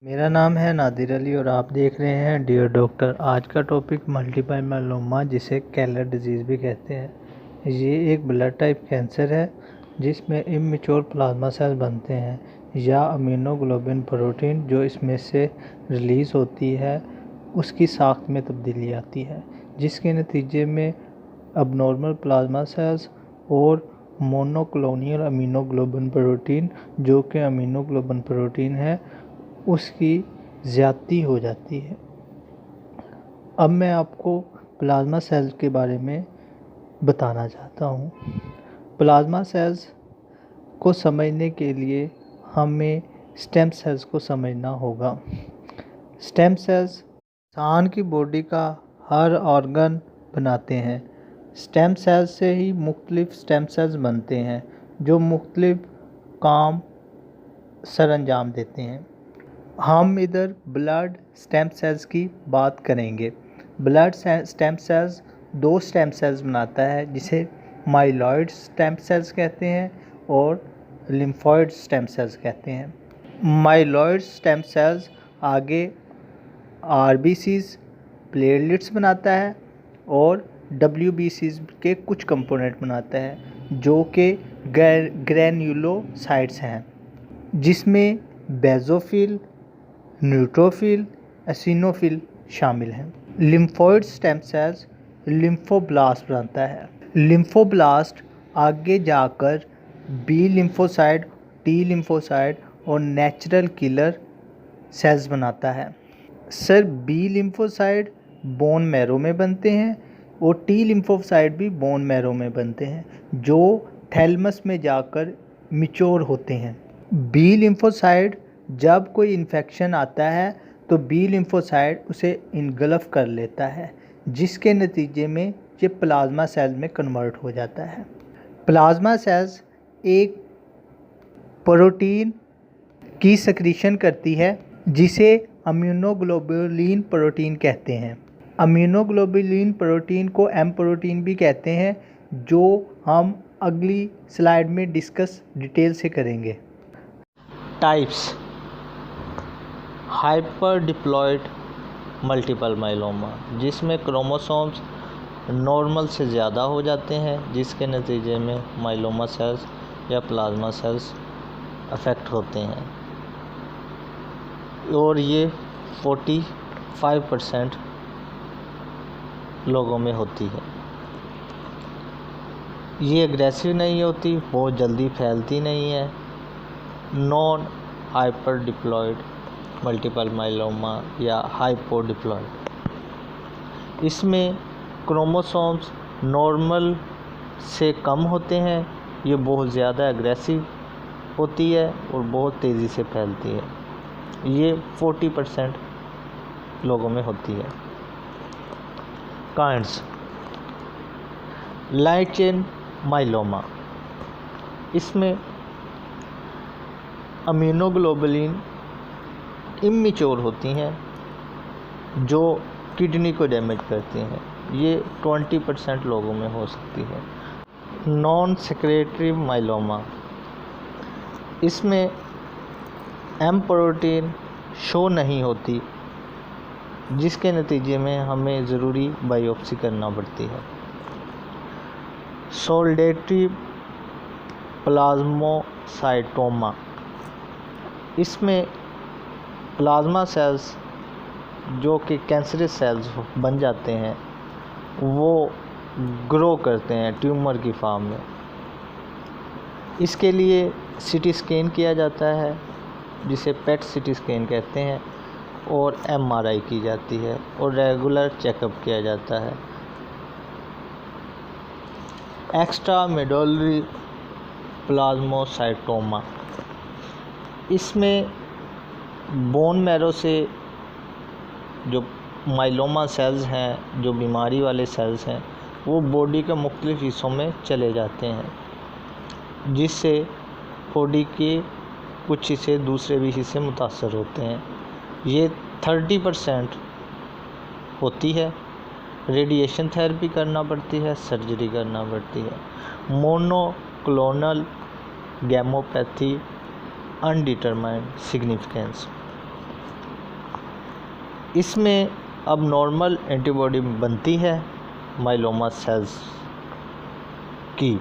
मेरा नाम है नादिर अली और आप देख रहे हैं डियर डॉक्टर। आज का टॉपिक मल्टीपल मायलोमा जिसे केलर डिजीज़ भी कहते हैं। ये एक ब्लड टाइप कैंसर है जिसमें इमेच्योर प्लाज्मा सेल बनते हैं या अमीनोग्लोबिन प्रोटीन जो इसमें से रिलीज़ होती है उसकी साख्त में तब्दीली आती है, जिसके नतीजे में अबनॉर्मल प्लाज्मा सेल्स और मोनोक्लोनियल अमीनोग्लोबिन प्रोटीन जो कि अमीनोग्लोबिन प्रोटीन है उसकी ज़्यादती हो जाती है। अब मैं आपको प्लाज्मा सेल्स के बारे में बताना चाहता हूँ। प्लाज्मा सेल्स को समझने के लिए हमें स्टेम सेल्स को समझना होगा। स्टेम सेल्स इंसान की बॉडी का हर ऑर्गन बनाते हैं। स्टेम सेल्स से ही मुख्तलिफ स्टेम सेल्स बनते हैं जो मुख्तलिफ काम सरअंजाम देते हैं। हम इधर ब्लड स्टेम सेल्स की बात करेंगे। ब्लड स्टेम सेल्स दो स्टेम सेल्स बनाता है जिसे माइलॉइड स्टेम सेल्स कहते हैं और लिम्फॉइड स्टेम सेल्स कहते हैं। माइलॉइड स्टेम सेल्स आगे आरबीसीज प्लेटलेट्स बनाता है और डब्ल्यूबीसीज के कुछ कंपोनेंट बनाता है जो कि ग्रैन्युलोसाइट्स हैं, जिसमें बेज़ोफिल, न्यूट्रोफिल, एसिनोफिल शामिल हैं। लिम्फोइड स्टेम सेल्स लिम्फोब्लास्ट बनाता है। लिम्फोब्लास्ट आगे जाकर बी लिम्फोसाइट, टी लिम्फोसाइट और नेचुरल किलर सेल्स बनाता है। Sir B lymphocyte bone marrow में बनते हैं और टी लिम्फोसाइट भी बोन मैरो में बनते हैं जो थैलमस में जाकर मैच्योर होते हैं। बी लिम्फोसाइट जब कोई इन्फेक्शन आता है तो बी लिम्फोसाइट उसे इनगल्फ कर लेता है, जिसके नतीजे में ये प्लाज्मा सेल में कन्वर्ट हो जाता है। प्लाज्मा सेल्स एक प्रोटीन की सक्रीशन करती है जिसे अमीनोग्लोबुलिन प्रोटीन कहते हैं। अमीनोग्लोबुलिन प्रोटीन को एम प्रोटीन भी कहते हैं, जो हम अगली स्लाइड में डिस्कस डिटेल से करेंगे। Types: hyper diploid multiple myeloma, जिसमें क्रोमोसोम्स नॉर्मल से ज़्यादा हो जाते हैं, जिसके नतीजे में माइलोमा सेल्स या प्लाज्मा सेल्स अफेक्ट होते हैं और ये 45% लोगों में होती है। ये एग्रेसिव नहीं होती, बहुत जल्दी फैलती नहीं है। Non hyper diploid multiple myeloma या हाइपोडिप्लॉयड, इसमें क्रोमोसोम्स नॉर्मल से कम होते हैं, ये बहुत ज़्यादा एग्रेसिव होती है और बहुत तेज़ी से फैलती है। ये 40% लोगों में होती है। काइंड्स: लाइट चेन माइलोमा, इसमें अमीनोग्लोबुलिन इमेच्योर होती हैं जो किडनी को डैमेज करती हैं। ये 20% लोगों में हो सकती है। नॉन सेक्रेटरी माइलोमा, इसमें एम प्रोटीन शो नहीं होती, जिसके नतीजे में हमें ज़रूरी बायोप्सी करना पड़ती है। सोलिडेटरी प्लाज्मोसाइटोमा, इसमें प्लाज्मा सेल्स जो कि कैंसरस सेल्स बन जाते हैं वो ग्रो करते हैं ट्यूमर की फॉर्म में। इसके लिए सीटी स्कैन किया जाता है जिसे पेट सीटी स्कैन कहते हैं और एमआरआई की जाती है और रेगुलर चेकअप किया जाता है। एक्स्ट्रा मेडुलरी प्लाज्मोसाइटोमा, इसमें बोन मैरो से जो माइलोमा सेल्स हैं, जो बीमारी वाले सेल्स हैं, वो बॉडी के मुख्तलिफ हिस्सों में चले जाते हैं, जिससे बॉडी के कुछ हिस्से दूसरे भी हिस्से मुतासर होते हैं। ये 30% होती है। रेडिएशन थेरेपी करना पड़ती है, सर्जरी करना पड़ती है। मोनोक्लोनल गैमोपैथी अनडिटरमाइंड सिग्निफिकेंस, इसमें अब नॉर्मल एंटीबॉडी बनती है माइलोमा सेल्स की,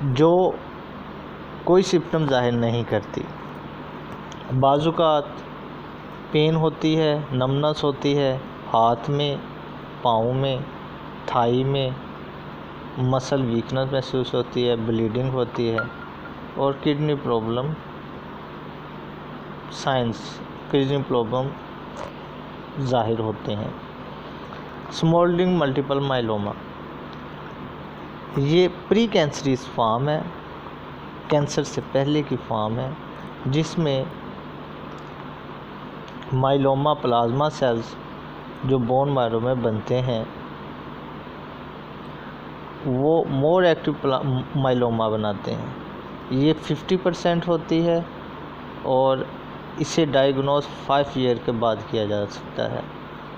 जो कोई सिम्टम जाहिर नहीं करती। बाजुकात पेन होती है, नमनस होती है, हाथ में, पाँव में, थाई में मसल वीकनेस महसूस होती है, ब्लीडिंग होती है और किडनी प्रॉब्लम ज़ाहिर होते हैं। स्मोल्डरिंग मल्टीपल माइलोमा ये प्री कैंसरीज फॉर्म है, कैंसर से पहले की फॉर्म है, जिसमें माइलोमा प्लाज्मा सेल्स जो बोन मैरो में बनते हैं वो मोर एक्टिव माइलोमा बनाते हैं। ये 50% होती है और इसे डायग्नोज 5 ईयर के बाद किया जा सकता है।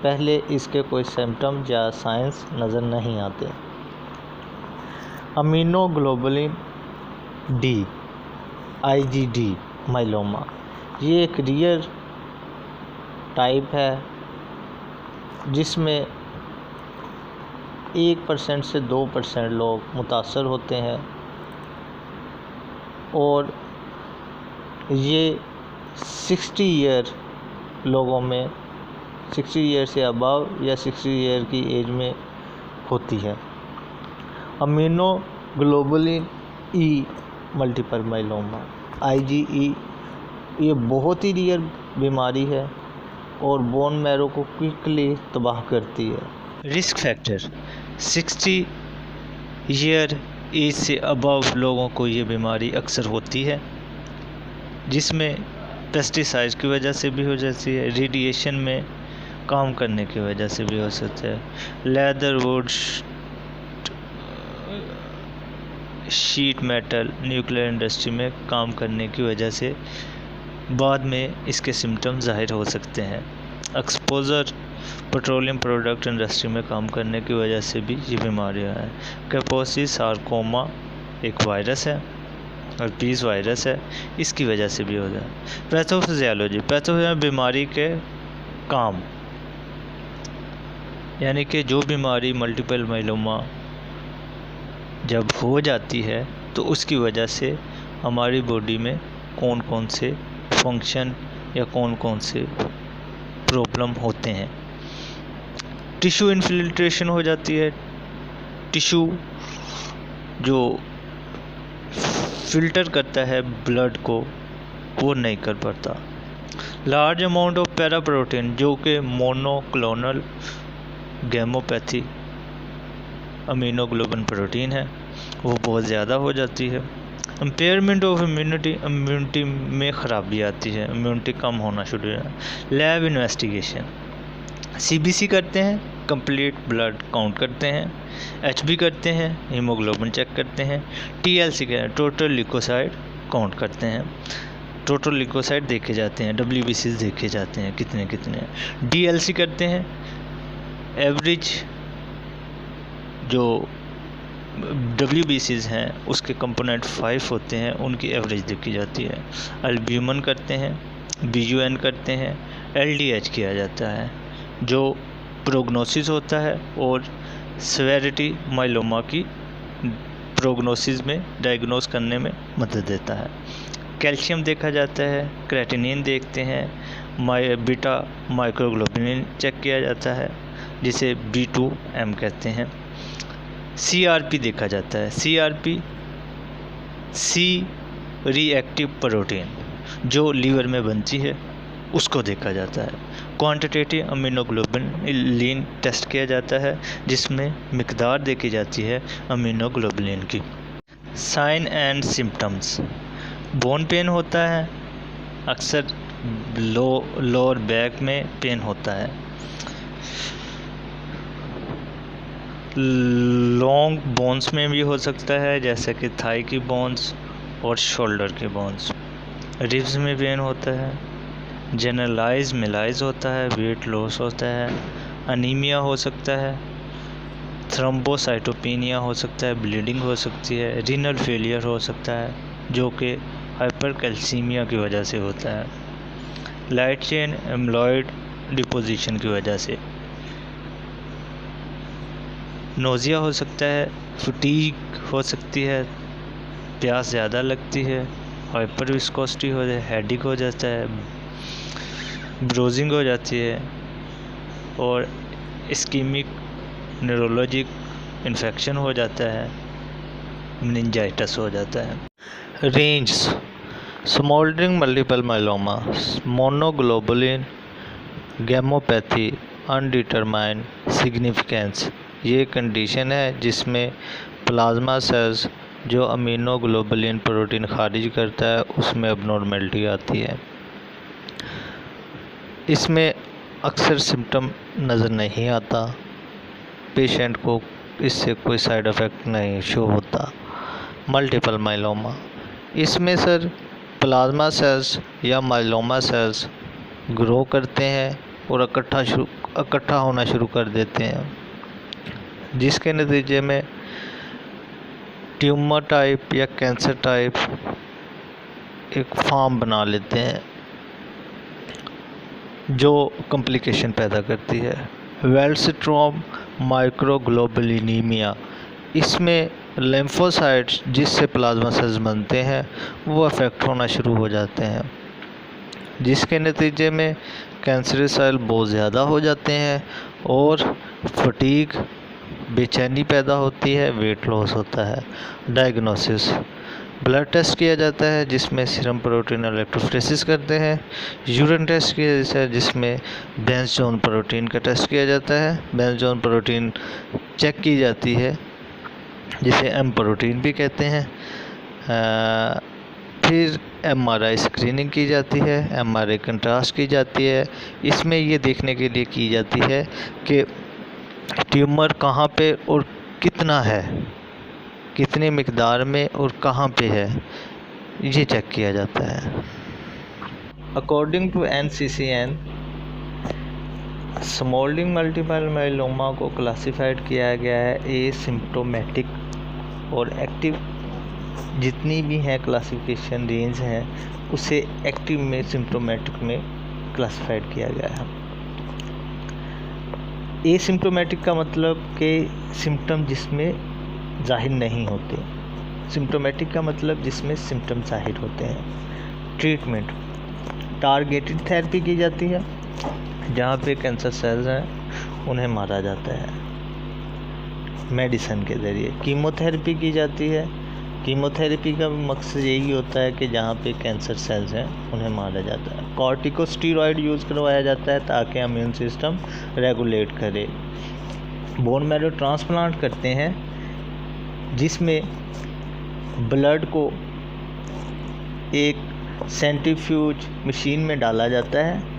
पहले इसके कोई सिम्टम या साइंस नज़र नहीं आते। अमीनोग्लोबुलिन डी IgD माइलोमा ये एक रियर टाइप है जिसमें 1% से 2% लोग मुतासर होते हैं और ये 60 ईयर लोगों में 60 ईयर से अबव या 60 ईयर की एज में होती है। अमीनोग्लोबुलिन ई मल्टीपल माइलोमा IgE ये बहुत ही रियर बीमारी है और बोन मैरो को क्विकली तबाह करती है। रिस्क फैक्टर 60 ईयर एज से अबव लोगों को ये बीमारी अक्सर होती है, जिसमें पेस्टिसाइड की वजह से भी हो जाती है, रेडिएशन में काम करने की वजह से भी हो सकता है, leather, would, sheet metal, nuclear industry में काम करने की वजह से बाद में इसके सिम्टम ज़ाहिर हो सकते हैं। एक्सपोज़र पेट्रोलियम प्रोडक्ट इंडस्ट्री में काम करने की वजह से भी ये बीमारियाँ हैं। कैपोसी सार्कोमा एक वायरस है और पीस वायरस है, इसकी वजह से भी हो जाए। पैथोफिजियोलॉजी बीमारी के काम, यानी कि जो बीमारी मल्टीपल माइलोमा जब हो जाती है तो उसकी वजह से हमारी बॉडी में कौन कौन से फंक्शन या कौन कौन से प्रॉब्लम होते हैं। टिश्यू इन्फिल्ट्रेशन हो जाती है, टिश्यू जो फिल्टर करता है ब्लड को वो नहीं कर पाता। लार्ज अमाउंट ऑफ पैराप्रोटीन जो कि मोनोक्लोनल गैमोपैथी अमीनोग्लोबिन प्रोटीन है वो बहुत ज़्यादा हो जाती है। इम्पेयरमेंट ऑफ इम्यूनिटी में ख़राबी आती है, इम्यूनिटी कम होना शुरू हो जाता है। लैब इन्वेस्टिगेशन CBC करते हैं, कंप्लीट ब्लड काउंट करते हैं, HB करते हैं, हीमोग्लोबिन चेक करते हैं, TLC का टोटल ल्यूकोसाइड काउंट करते हैं, टोटल ल्यूकोसाइड देखे जाते हैं, WBCs देखे जाते हैं कितने कितने। DLC करते हैं, एवरेज जो WBCs हैं उसके कंपोनेंट 5 होते हैं, उनकी एवरेज देखी जाती है। एल्ब्यूमिन करते हैं, BUN करते हैं, LDH किया जाता है जो प्रोग्नोसिस होता है और सेवेरिटी माइलोमा की प्रोग्नोसिस में डायग्नोस करने में मदद देता है। कैल्शियम देखा जाता है, क्रेटिनिन देखते हैं, बीटा माइक्रोग्लोबुलिन चेक किया जाता है जिसे B2M कहते हैं। CRP देखा जाता है, CRP C रिएक्टिव प्रोटीन जो लीवर में बनती है उसको देखा जाता है। क्वांटिटेटिव अमीनोग्लोबुलिन टेस्ट किया जाता है जिसमें मिकदार देखी जाती है अमीनोग्लोबुलिन की। Sign and symptoms, bone pain होता है, अक्सर लोअर बैक में पेन होता है, लॉन्ग बोन्स में भी हो सकता है जैसे कि थाई की बोन्स और शोल्डर के बोन्स। रिब्स में पेन होता है, जनरलाइज मिलाइज होता है, वेट लॉस होता है, अनीमिया हो सकता है, थ्रोम्बोसाइटोपेनिया हो सकता है, ब्लीडिंग हो सकती है, रीनल फेलियर हो सकता है जो कि हाइपरकैल्सीमिया की वजह से होता है। लाइट चेन एम्लॉयड डिपोजिशन की वजह से। नोज़िया हो सकता है, फटीग हो सकती है, प्यास ज़्यादा लगती है, हाइपर विस्कोसिटी हो जाए, हेडेक हो जाता है, ब्रोजिंग हो जाती है और इस्कीमिक न्यूरोलॉजिक इन्फेक्शन हो जाता है, मेनिंजाइटिस हो जाता है। Range smouldering multiple myeloma, monoglobulin gammopathy, undetermined significance. ये कंडीशन है जिसमें प्लाज्मा सेल्स जो अमीनोग्लोबुलिन प्रोटीन खारिज करता है उसमें अबनॉर्मेलिटी आती है। इसमें अक्सर सिम्टम नज़र नहीं आता, पेशेंट को इससे कोई साइड इफ़ेक्ट नहीं शो होता। मल्टीपल माइलोमा, इसमें सर प्लाज्मा सेल्स या माइलोमा सेल्स ग्रो करते हैं और इकट्ठा होना शुरू कर देते हैं, जिसके नतीजे में ट्यूमर टाइप या कैंसर टाइप एक फॉर्म बना लेते हैं जो कॉम्प्लिकेशन पैदा करती है। वेलस्ट्रोम माइक्रोग्लोबुलिनीमिया, इसमें लिम्फोसाइट्स जिससे प्लाज्मा सेल्स बनते हैं वो अफेक्ट होना शुरू हो जाते हैं, जिसके नतीजे में कैंसरी सेल बहुत ज़्यादा हो जाते हैं और फटीग बेचैनी पैदा होती है, वेट लॉस होता है। डायग्नोसिस, ब्लड टेस्ट किया जाता है जिसमें सीरम प्रोटीन इलेक्ट्रोफोरेसिस करते हैं। यूरिन टेस्ट किया जाता है जिसमें बेंजोन प्रोटीन का टेस्ट किया जाता है। बेंजोन प्रोटीन चेक की जाती है जिसे एम प्रोटीन भी कहते हैं। फिर एमआरआई स्क्रीनिंग की जाती है, एमआरआई कंट्रास्ट की जाती है। इसमें ये देखने के लिए की जाती है कि ट्यूमर कहाँ पे और कितना है, कितनी मिकदार में और कहाँ पे है, ये चेक किया जाता है। According to NCCN, smouldering multiple myeloma को क्लासिफाइड किया गया है एसिम्प्टोमेटिक और एक्टिव। जितनी भी हैं क्लासिफिकेशन रेंज हैं उसे एक्टिव में सिम्प्टोमेटिक में क्लासिफाइड किया गया है। एसिम्प्टोमेटिक का मतलब कि सिम्टम जिसमें जाहिर नहीं होते, सिम्प्टोमेटिक का मतलब जिसमें सिम्टम जाहिर होते हैं। ट्रीटमेंट, टारगेटेड थेरेपी की जाती है जहाँ पे कैंसर सेल्स हैं उन्हें मारा जाता है मेडिसिन के ज़रिए। कीमोथेरेपी की जाती है, कीमोथेरेपी का मकसद यही होता है कि जहाँ पे कैंसर सेल्स हैं उन्हें मारा जाता है। कॉर्टिकोस्टेरॉइड यूज़ करवाया जाता है ताकि इम्यून सिस्टम रेगुलेट करे। बोन मैरो ट्रांसप्लांट करते हैं जिसमें ब्लड को एक सेंट्रीफ्यूज मशीन में डाला जाता है।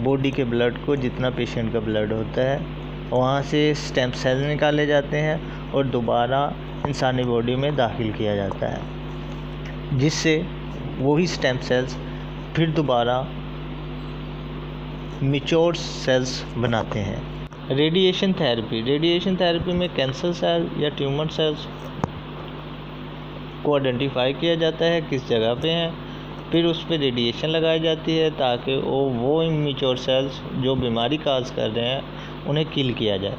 बॉडी के ब्लड को, जितना पेशेंट का ब्लड होता है, वहाँ से स्टेम सेल निकाले जाते हैं और दोबारा इंसानी बॉडी में दाखिल किया जाता है, जिससे वही स्टेम सेल्स फिर दोबारा मैच्योर सेल्स बनाते हैं। रेडिएशन थेरेपी, रेडिएशन थेरेपी में कैंसर सेल या ट्यूमर सेल्स को आइडेंटिफाई किया जाता है किस जगह पे हैं, फिर उस पर रेडिएशन लगाई जाती है ताकि वो इमेच्योर सेल्स जो बीमारी काज कर रहे हैं उन्हें किल किया जाए।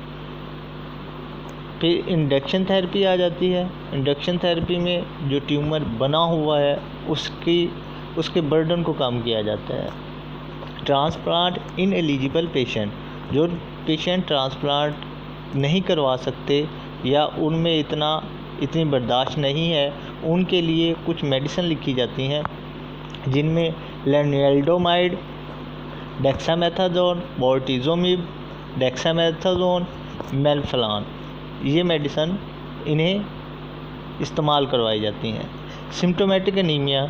फिर इंडक्शन थेरेपी आ जाती है। इंडक्शन थेरेपी में जो ट्यूमर बना हुआ है उसके बर्डन को कम किया जाता है। ट्रांसप्लांट इन एलिजिबल पेशेंट, जो पेशेंट ट्रांसप्लांट नहीं करवा सकते या उनमें इतनी बर्दाश्त नहीं है, उनके लिए कुछ मेडिसिन लिखी जाती हैं जिनमें लेनिल्डोमाइड, डेक्सामेथाजोन, बोर्टिज़ोमिब, डेक्सामेथाजोन, मेल्फ्लान, ये मेडिसिन इन्हें इस्तेमाल करवाई जाती हैं। सिम्प्टोमेटिक एनीमिया,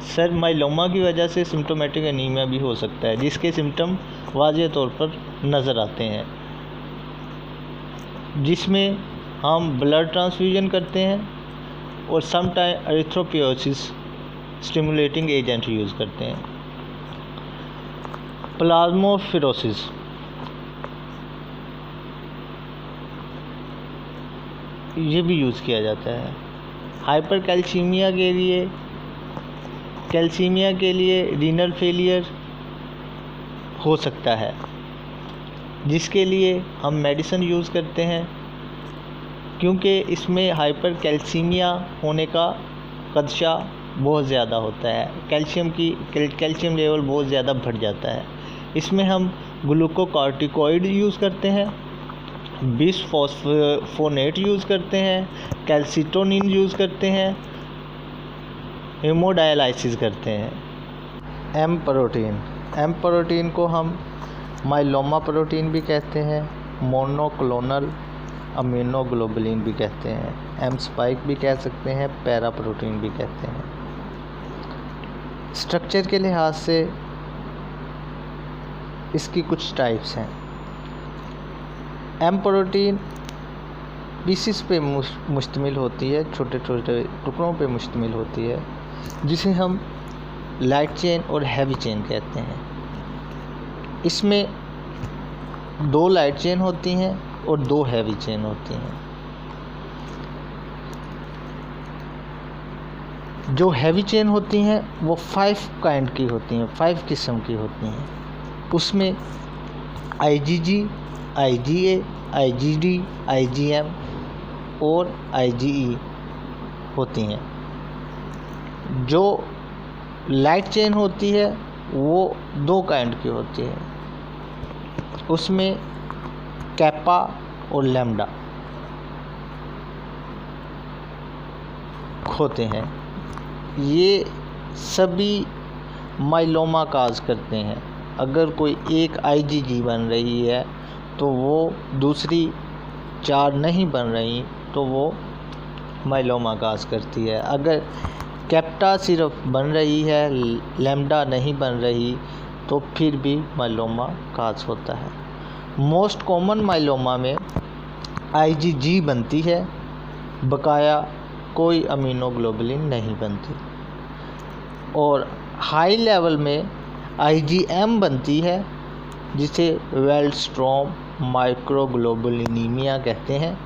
सर माइलोमा की वजह से सिम्प्टोमेटिक एनीमिया भी हो सकता है जिसके सिम्टम वाज़ेह तौर पर नज़र आते हैं, जिसमें हम ब्लड ट्रांसफ्यूजन करते हैं और sometime erythropoiesis stimulating agent use करते हैं। प्लाज्मोफिरोसिस, ये भी यूज़ किया जाता है। हाइपरकैल्सीमिया के लिए कैल्सीमिया के लिए रीनल फेलियर हो सकता है, जिसके लिए हम मेडिसिन यूज़ करते हैं, क्योंकि इसमें हाइपर कैल्सीमिया होने का खदशा बहुत ज़्यादा होता है। कैल्शियम लेवल बहुत ज़्यादा बढ़ जाता है। इसमें हम ग्लूकोकॉर्टिकॉइड यूज़ करते हैं, बिसफॉस्फोनेट यूज़ करते हैं, कैल्सिटोनिन यूज़ करते हैं, हेमोडायलाइसिस करते हैं। एम प्रोटीन को हम माइलोमा प्रोटीन भी कहते हैं, मोनोक्लोनल अमीनोग्लोबुलिन भी कहते हैं, एम स्पाइक भी कह सकते हैं, पैरा प्रोटीन भी कहते हैं। स्ट्रक्चर के लिहाज से इसकी कुछ टाइप्स हैं। एम प्रोटीन पीसीस पे मुश्तमिल होती है, छोटे छोटे टुकड़ों पे मुश्तमिल होती है, जिसे हम लाइट चेन और हैवी चेन कहते हैं। इसमें 2 लाइट चेन होती हैं और 2 हैवी चेन होती हैं। जो हैवी चेन होती हैं वो 5 काइंड की होती हैं, 5 किस्म की होती हैं। उसमें IgG, IgA, IgD, IgM और IgE होती हैं। जो लाइट चेन होती है वो 2 काइंड की होती है। उसमें कैपा और लैम्डा होते हैं। ये सभी माइलोमा काज करते हैं। अगर कोई एक IgG बन रही है तो वो दूसरी 4 नहीं बन रही तो वो माइलोमा काज करती है। अगर कैप्टा सिर्फ बन रही है, लैम्डा नहीं बन रही, तो फिर भी माइलोमा काज होता है। मोस्ट कॉमन माइलोमा में IgG बनती है, बकाया कोई अमीनोग्लोबुलिन नहीं बनती। और हाई लेवल में IgM बनती है, जिसे वेल्स्ट्रॉम माइक्रोग्लोबुलिनीमिया कहते हैं,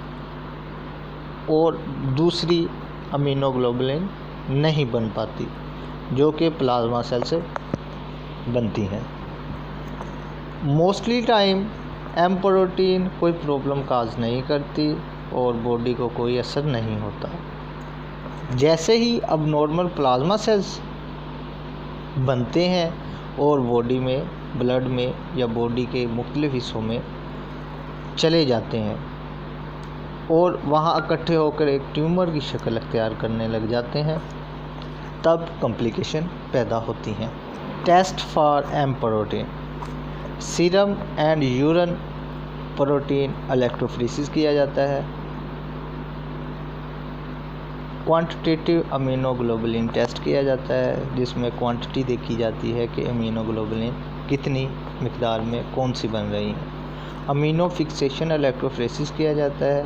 और दूसरी अमीनोग्लोबुलिन नहीं बन पाती, जो कि प्लाज्मा सेल से बनती हैं। मोस्टली टाइम एम प्रोटीन कोई प्रॉब्लम काज नहीं करती और बॉडी को कोई असर नहीं होता। जैसे ही अब नॉर्मल प्लाज्मा सेल्स बनते हैं और बॉडी में, ब्लड में या बॉडी के मुख्तलिफ हिस्सों में चले जाते हैं और वहाँ इकट्ठे होकर एक ट्यूमर की शक्ल अख्तियार करने लग जाते हैं, तब कॉम्प्लिकेशन पैदा होती हैं। Test for M protein: serum and urine protein electrophoresis किया जाता है। क्वांटिटेटिव अमीनोग्लोबुलिन टेस्ट किया जाता है, जिसमें क्वांटिटी देखी जाती है कि अमीनोग्लोबुलिन कितनी मिकदार में कौन सी बन रही है। अमीनो फिक्सेशन इलेक्ट्रोफोरेसिस किया जाता है,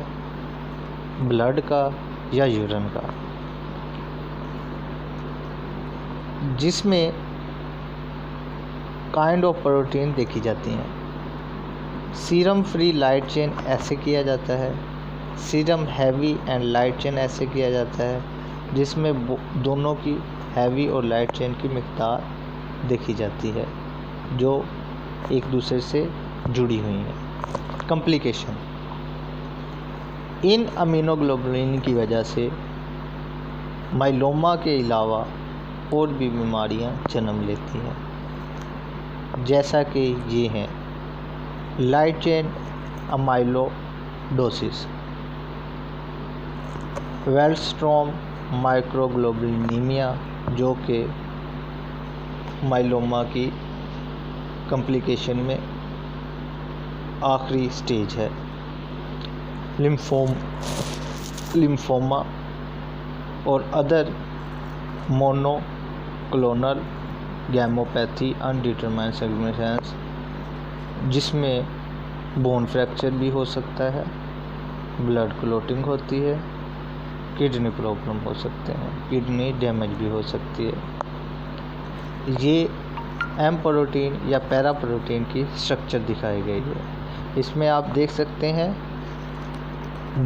ब्लड का या यूरिन का, जिसमें काइंड ऑफ प्रोटीन देखी जाती हैं। सीरम फ्री लाइट चेन ऐसे किया जाता है, serum heavy and light chain ऐसे किया जाता है, जिसमें दोनों की हैवी और लाइट चेन की मिकदार देखी जाती है, जो एक दूसरे से जुड़ी हुई हैं। कॉम्प्लिकेशन: इन अमीनोग्लोबुलिन की वजह से माइलोमा के अलावा और भी बीमारियां जन्म लेती हैं, जैसा कि ये हैं लाइट चेन अमाइलोडोसिस, वेल्स्ट्रॉम माइक्रोग्लोबुलिनीमिया, जो कि माइलोमा की कॉम्प्लिकेशन में आखिरी स्टेज है, लिम्फोमा और अदर मोनोक्लोनल गैमोपैथी अनडिटरमाइंड सेगमेंटेशंस, जिसमें बोन फ्रैक्चर भी हो सकता है, ब्लड क्लॉटिंग होती है, किडनी प्रॉब्लम हो सकते हैं, किडनी डैमेज भी हो सकती है। ये एम प्रोटीन या पैरा प्रोटीन की स्ट्रक्चर दिखाई गई है। इसमें आप देख सकते हैं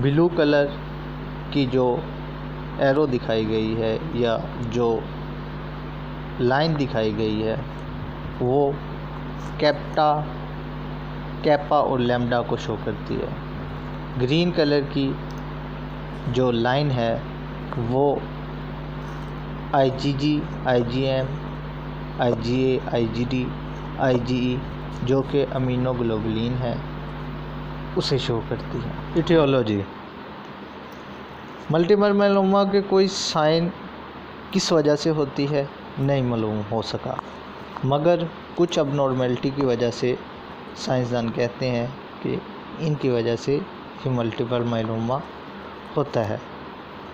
ब्लू कलर की जो एरो दिखाई गई है या जो लाइन दिखाई गई है वो कैपा और लैम्डा को शो करती है। ग्रीन कलर की जो लाइन है वो IgG, IgM, IgA, IgD, IgE जो कि अमीनोग्लोबुलिन है उसे शो करती है। इटियोलॉजी, मल्टीपल माइलोमा के कोई साइन किस वजह से होती है नहीं मालूम हो सका, मगर कुछ अबनॉर्मेलिटी की वजह से साइंसदान कहते हैं कि इनकी वजह से ही मल्टीपल माइलोमा होता है,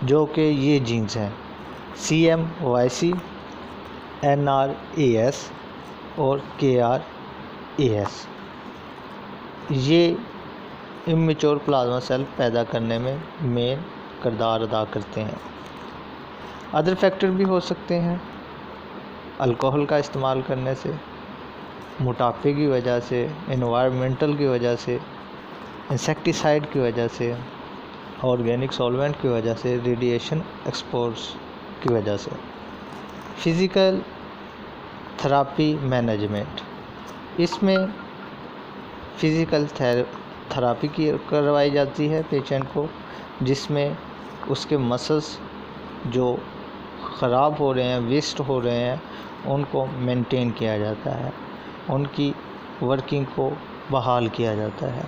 जो कि ये जीन्स हैं CMYC, NRAS और KRAS। ये इमेच्योर प्लाज्मा सेल पैदा करने में मेन किरदार अदा करते हैं। अदर फैक्टर भी हो सकते हैं, अल्कोहल का इस्तेमाल करने से, मोटापे की वजह से, एनवायरमेंटल की वजह से, इंसेक्टिसाइड की वजह से, ऑर्गेनिक सॉल्वेंट की वजह से, रेडिएशन एक्सपोज की वजह से। फिज़िकल थेरापी मैनेजमेंट, इसमें फिज़िकल थेरापी की करवाई जाती है पेशेंट को, जिसमें उसके मसल्स जो ख़राब हो रहे हैं, वेस्ट हो रहे हैं, उनको मेंटेन किया जाता है, उनकी वर्किंग को बहाल किया जाता है,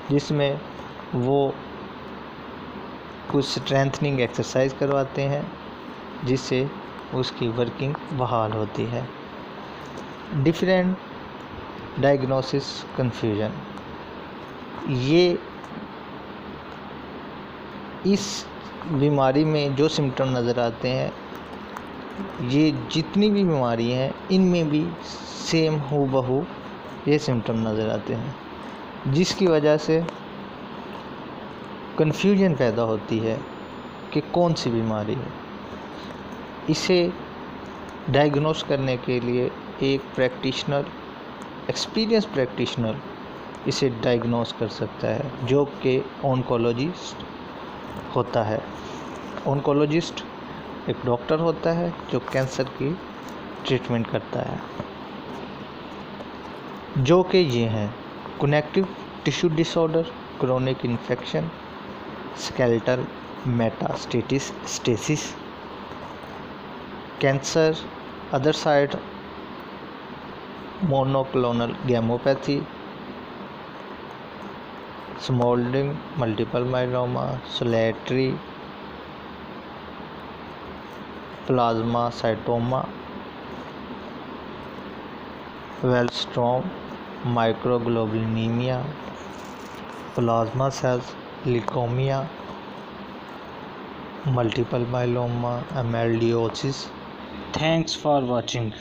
जिसमें वो कुछ स्ट्रेंथनिंग एक्सरसाइज करवाते हैं जिससे उसकी वर्किंग बहाल होती है। डिफरेंट डायग्नोसिस कन्फ्यूजन, ये इस बीमारी में जो सिम्टम नज़र आते हैं, ये जितनी भी बीमारी हैं इनमें भी सेम हूबहू ये सिम्टम नज़र आते हैं, जिसकी वजह से कन्फ्यूजन पैदा होती है कि कौन सी बीमारी है। इसे डायग्नोस करने के लिए एक प्रैक्टिशनर, एक्सपीरियंस प्रैक्टिशनर इसे डायग्नोस कर सकता है, जो कि ऑन्कोलॉजिस्ट होता है। ऑन्कोलॉजिस्ट एक डॉक्टर होता है जो कैंसर की ट्रीटमेंट करता है, जो कि ये हैं connective tissue disorder, chronic infection, skeletal metastasis, cancer, other side monoclonal gammopathy, smouldering multiple myeloma, solitary plasmacytoma, Waldenstrom microglobulinemia, plasma cells leukaemia, multiple myeloma, amyloidosis. Thanks for watching.